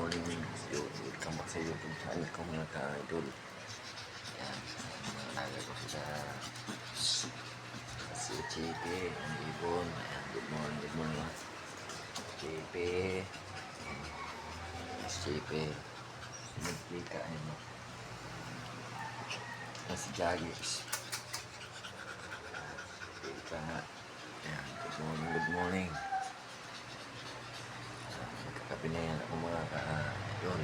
morning. Welcome back sa YouTube channel ko mga ka-idol. Ayan, mga alaga ko sila si Chipe, ang ibon. Ayan, good morning. Chipe, si Chipe, si Magkika, ayan o. Ayan si Jaggies. Chipe nga. Ayan, good morning. Kape na yan ako mga ka-idol.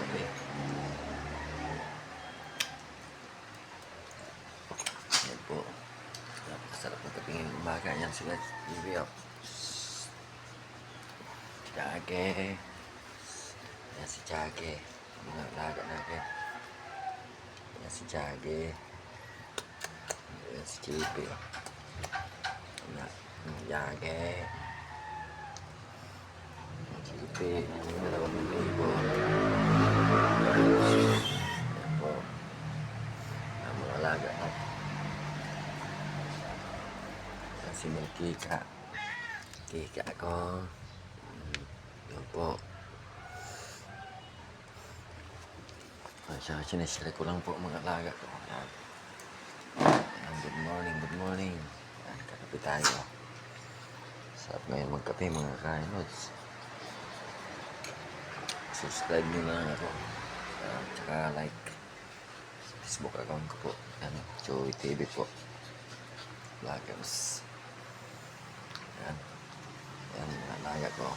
Kape. Yan po. Napakasarap na kape ngayong umaga. Yan sila. Libre up. Jage. Yan si Jage. Mga alaga natin. Yan si Jage. Yan si Chipe. Jage. Chipe. Yung dalawang ibon. Yan po. Ang mga alaga natin. Yan si Magkika. Kika ko. Yan po. Sinishare ko lang po mga alaga ko. Yan. Yan, good morning. Yan, kakape tayo. Sarap ngayon magkape mga kainods. Subscribe nyo na ako. Tsaka like. Facebook account ko po. Yan, Joey TV po. Vloggers. Yan. Yan, mga alaga ko.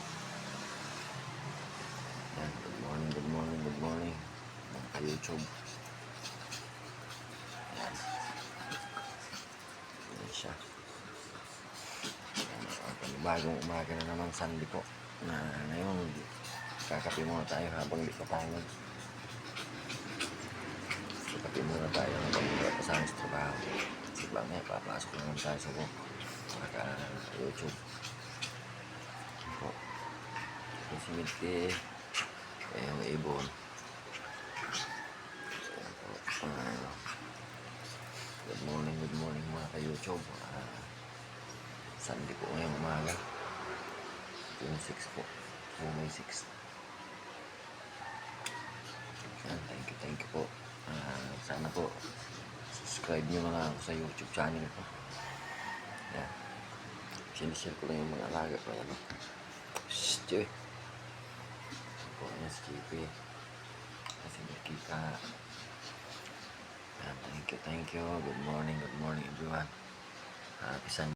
Yan, good morning. Mga YouTube. Yan. Yan siya. Yan, bagong umaga na naman Sunday po. Na ngayon, kakape muna tayo habang di pa tayo kakape muna tayo habang di pa kasama sa trabaho. Kasi mamaya papasok naman tayo sa YouTube. Po. Si Mitke. Yung ibon. Good morning mga ka-YouTube. Sunday po ngayong umaga. June 6 po. June 6. Thank you po. Sana po subscribe nyo na lang ako sa YouTube channel ko. Yan. Sinishare ko lang yung mga alaga ko. Yan. Shhh! Po, yan si Chipe. Kasi Magkika. Thank you. Good morning everyone. Happy Sunday.